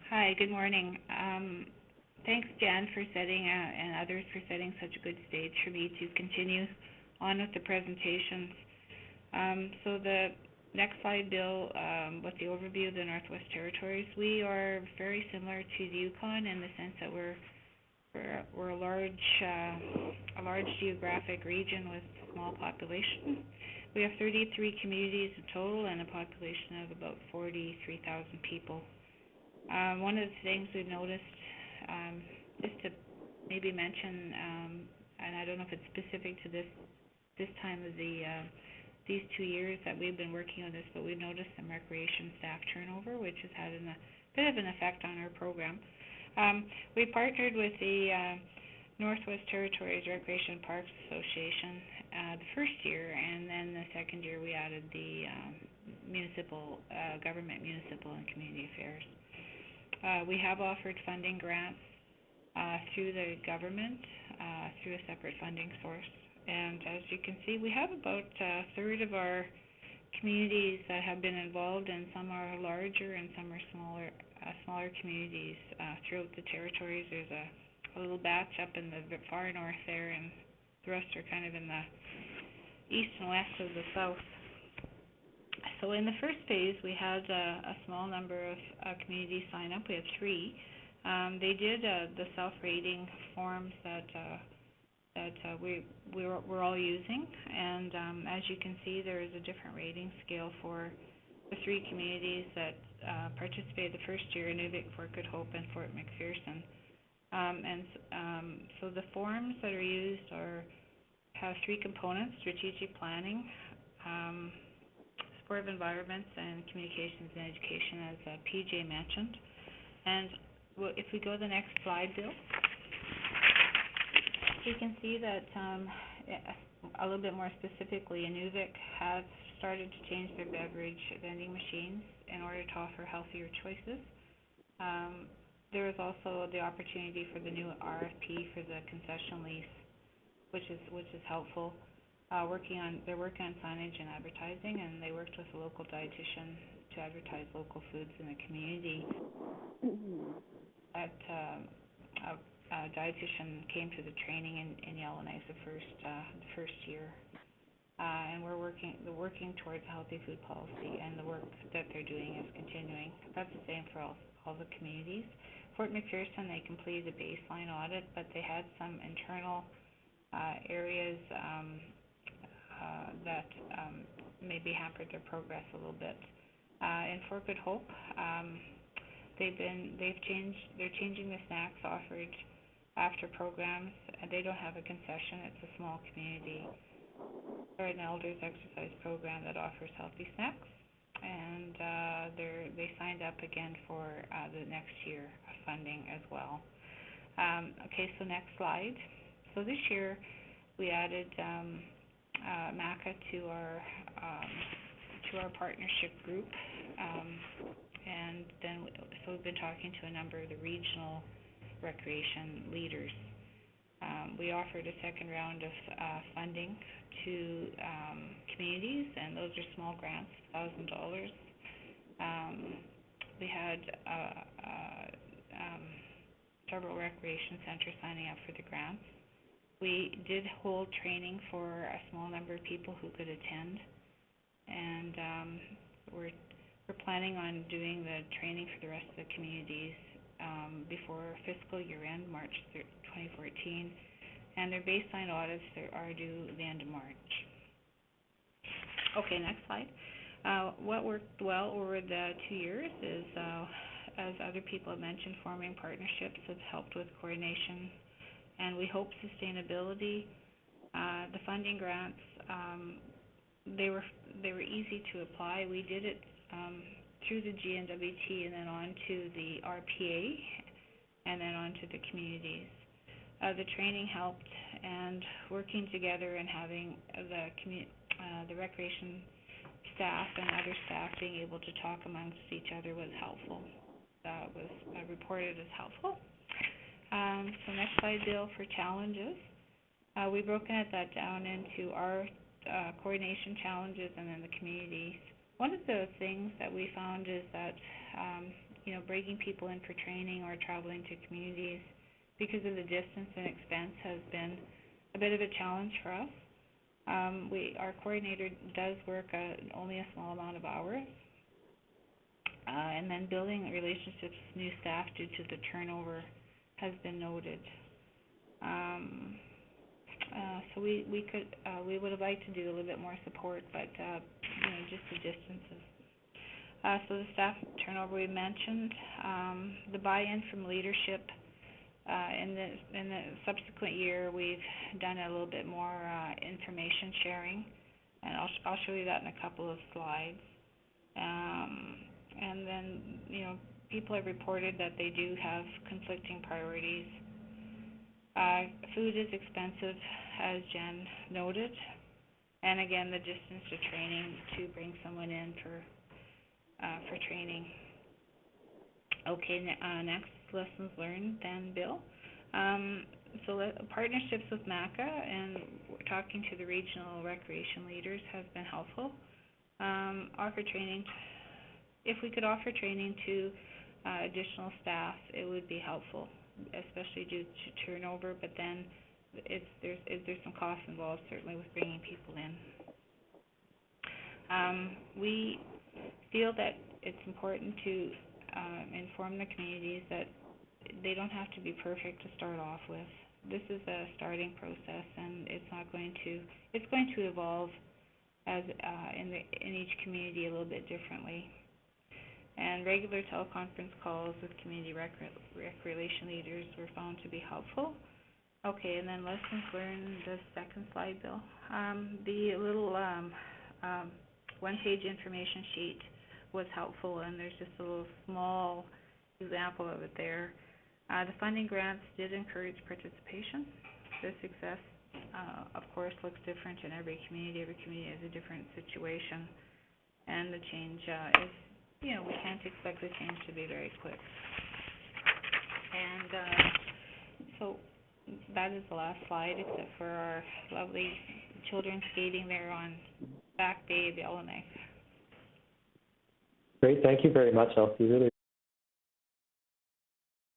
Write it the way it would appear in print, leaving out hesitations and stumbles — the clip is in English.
Hi, good morning. Thanks, Jan, for setting and others for setting such a good stage for me to continue on with the presentations. So the next slide, Bill, with the overview of the Northwest Territories, we are very similar to the Yukon in the sense that we're a large geographic region with small population. We have 33 communities in total and a population of about 43,000 people. One of the things we've noticed, just to maybe mention, and I don't know if it's specific to this time of these 2 years that we've been working on this, but we've noticed some recreation staff turnover, which has had a bit of an effect on our program. We partnered with the Northwest Territories Recreation Parks Association the first year, and then the second year we added the government, municipal, and community affairs. We have offered funding grants through the government through a separate funding source. And as you can see, we have about a third of our communities that have been involved, and some are larger and some are smaller communities throughout the territories. There's a little batch up in the far north there, and the rest are kind of in the east and west of the south. So in the first phase, we had a small number of communities sign up. We had 3. They did the self-rating forms that we're all using, and as you can see, there is a different rating scale for the 3 communities that participated the first year: Inuvik, Fort Good Hope, and Fort McPherson. So the forms that are used have 3 components: strategic planning, supportive environments, and communications and education, as PJ mentioned. And if we go to the next slide, Bill, you can see that a little bit more specifically, Inuvik has started to change their beverage vending machines in order to offer healthier choices. There is also the opportunity for the new RFP for the concession lease, which is helpful. They're working on signage and advertising, and they worked with a local dietitian to advertise local foods in the community. A dietitian came to the training in Yellowknife the first year, and we're working towards a healthy food policy, and the work that they're doing is continuing. That's the same for all the communities. Fort McPherson, they completed a baseline audit, but they had some internal areas that maybe hampered their progress a little bit. In Fort Good Hope, they're changing the snacks offered after programs. They don't have a concession. It's a small community. They're an elders exercise program that offers healthy snacks, and they signed up again for the next year of funding as well. Okay, so next slide. So this year we added MACA to our partnership group, and then so we've been talking to a number of the regional recreation leaders. We offered a second round of funding to communities, and those are small grants, $1,000. We had several recreation centers signing up for the grants. We did hold training for a small number of people who could attend, and we're planning on doing the training for the rest of the communities before fiscal year end, March 2014, and their baseline audits are due the end of March. Okay, next slide. What worked well over the 2 years is, as other people have mentioned, forming partnerships have helped with coordination, and we hope sustainability. The funding grants, they were easy to apply. We did it through the GNWT and then on to the RPA and then on to the communities. The training helped, and working together and having the recreation staff and other staff being able to talk amongst each other was helpful. That was reported as helpful. So next slide, Bill, for challenges. We've broken that down into our coordination challenges and then the communities. One of the things that we found is that, bringing people in for training or traveling to communities because of the distance and expense has been a bit of a challenge for us. Our coordinator does work only a small amount of hours, and then building relationships with new staff due to the turnover has been noted. So we would have liked to do a little bit more support, but just the distances. So the staff turnover we mentioned, the buy-in from leadership. In the subsequent year, we've done a little bit more information sharing, and I'll show you that in a couple of slides. And then people have reported that they do have conflicting priorities. Food is expensive, as Jen noted, and again, the distance to training to bring someone in for training. Okay, next, lessons learned, then Bill. So partnerships with MACA and talking to the regional recreation leaders has been helpful. Offer training. If we could offer training to additional staff, it would be helpful, especially due to turnover, but then there's some costs involved, certainly, with bringing people in. We feel that it's important to inform the communities that they don't have to be perfect to start off with. This is a starting process, and it's going to evolve as in each community a little bit differently. And regular teleconference calls with community relation leaders were found to be helpful. Okay, and then lessons learned, the second slide, Bill. The little one-page information sheet was helpful, and there's just a little small example of it there. The funding grants did encourage participation. The success, of course, looks different in every community. Every community has a different situation, and the change is, we can't expect the change to be very quick. And so that is the last slide, except for our lovely children skating there on Back Bay of Yellowknife. Great, thank you very much, Elsie. Really